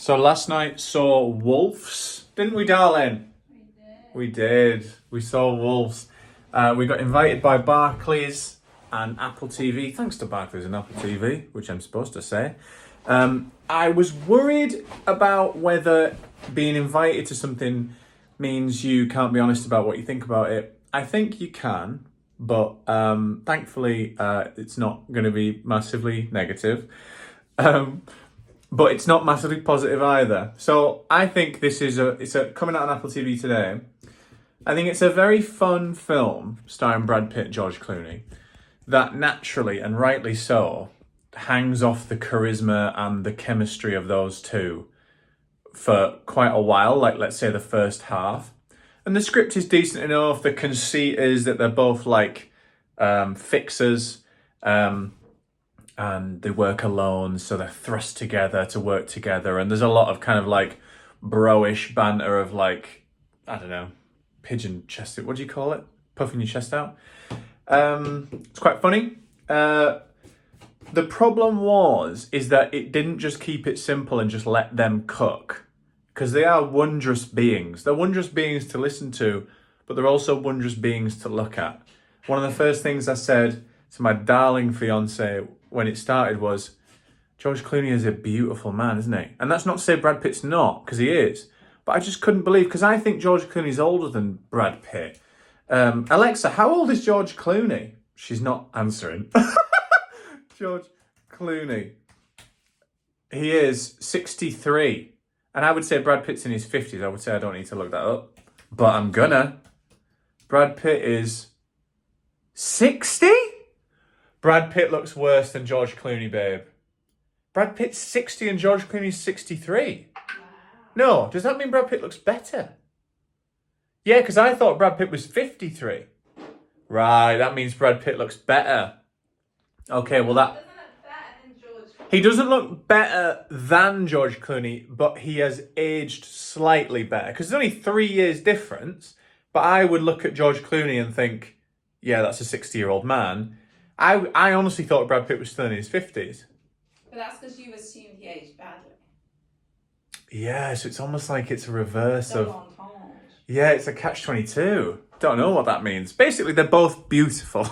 So last night saw Wolves, didn't we, darling? We did. We saw Wolves. We got invited by Barclays and Apple TV. Thanks to Barclays and Apple TV, which I'm supposed to say. I was worried about whether being invited to something means you can't be honest about what you think about it. I think you can, but thankfully it's not going to be massively negative. But it's not massively positive either. So I think this is coming out on Apple TV today. I think it's a very fun film starring Brad Pitt and George Clooney that naturally and rightly so hangs off the charisma and the chemistry of those two for quite a while, like let's say the first half. And the script is decent enough. The conceit is that they're both like fixers and they work alone, so they're thrust together to work together. And there's a lot of kind of like bro-ish banter of like, I don't know, pigeon chested, what do you call it? Puffing your chest out. It's quite funny. The problem is that it didn't just keep it simple and just let them cook, because they are wondrous beings. They're wondrous beings to listen to, but they're also wondrous beings to look at. One of the first things I said to my darling fiance when it started was, George Clooney is a beautiful man, isn't he? And that's not to say Brad Pitt's not, because he is. But I just couldn't believe, because I think George Clooney's older than Brad Pitt. Alexa, how old is George Clooney? She's not answering. George Clooney. He is 63. And I would say Brad Pitt's in his 50s. I would say I don't need to look that up. But I'm gonna. Brad Pitt is 60? Brad Pitt looks worse than George Clooney, babe. Brad Pitt's 60 and George Clooney's 63. Wow. No, does that mean Brad Pitt looks better? Yeah, because I thought Brad Pitt was 53. Right, that means Brad Pitt looks better. Okay, well that... He doesn't look better than George Clooney, but he has aged slightly better. Because there's only 3 years difference. But I would look at George Clooney and think, yeah, that's a 60-year-old man. I honestly thought Brad Pitt was still in his 50s. But that's because you assumed he aged badly. Yeah, so it's almost like it's a reverse Double of... entendre. Yeah, it's a catch-22. Don't know what that means. Basically, they're both beautiful.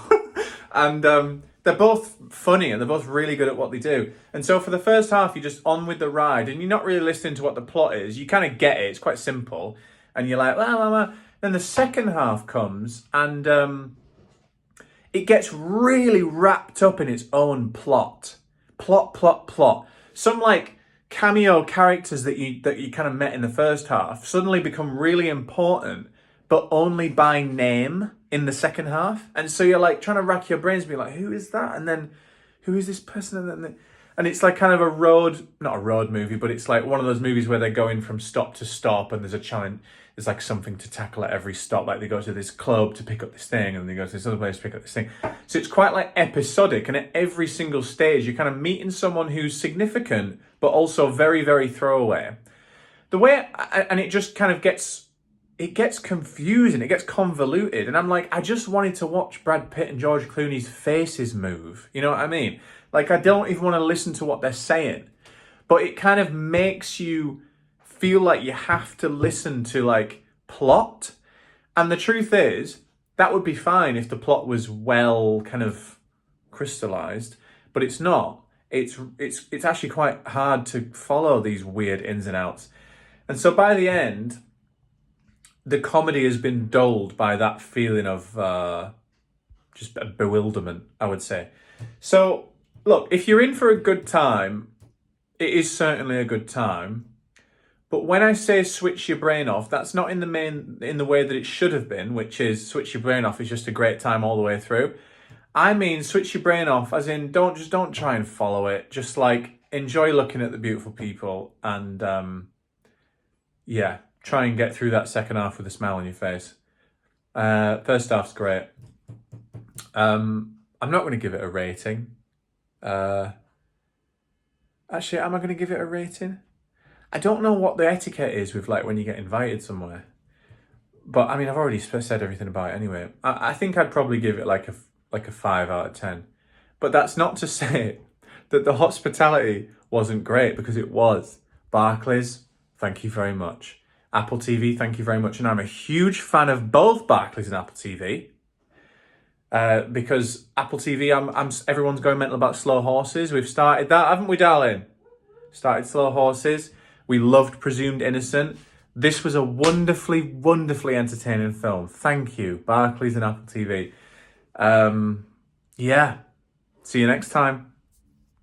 And they're both funny and they're both really good at what they do. And so for the first half, you're just on with the ride and you're not really listening to what the plot is. You kind of get it. It's quite simple. And you're like, la, la, la. Then the second half comes and it gets really wrapped up in its own plot. Plot. Some like cameo characters that you kind of met in the first half suddenly become really important, but only by name in the second half. And so you're like trying to rack your brains, be like, who is that? And then who is this person? And it's like kind of not a road movie, but it's like one of those movies where they're going from stop to stop and there's a challenge. There's like something to tackle at every stop. Like they go to this club to pick up this thing and they go to this other place to pick up this thing. So it's quite like episodic. And at every single stage, you're kind of meeting someone who's significant, but also very, very throwaway. And it just kind of gets confusing. It gets convoluted. And I'm like, I just wanted to watch Brad Pitt and George Clooney's faces move. You know what I mean? Like, I don't even want to listen to what they're saying. But it kind of makes you feel like you have to listen to like plot. And the truth is, that would be fine if the plot was well kind of crystallized, but it's not. It's actually quite hard to follow these weird ins and outs. And so by the end, the comedy has been dulled by that feeling of just bewilderment, I would say. So look, if you're in for a good time, it is certainly a good time. But when I say switch your brain off, that's not in the way that it should have been, which is switch your brain off is just a great time all the way through. I mean, switch your brain off as in don't try and follow it. Just like enjoy looking at the beautiful people and try and get through that second half with a smile on your face. First half's great. I'm not going to give it a rating. Actually, am I going to give it a rating? I don't know what the etiquette is with like when you get invited somewhere. But I mean, I've already said everything about it anyway. I think I'd probably give it like a 5 out of 10. But that's not to say that the hospitality wasn't great, because it was. Barclays, thank you very much. Apple TV, thank you very much. And I'm a huge fan of both Barclays and Apple TV. Because Apple TV, everyone's going mental about Slow Horses. We've started that, haven't we, darling? Started Slow Horses. We loved Presumed Innocent. This was a wonderfully, wonderfully entertaining film. Thank you, Barclays and Apple TV. Yeah. See you next time.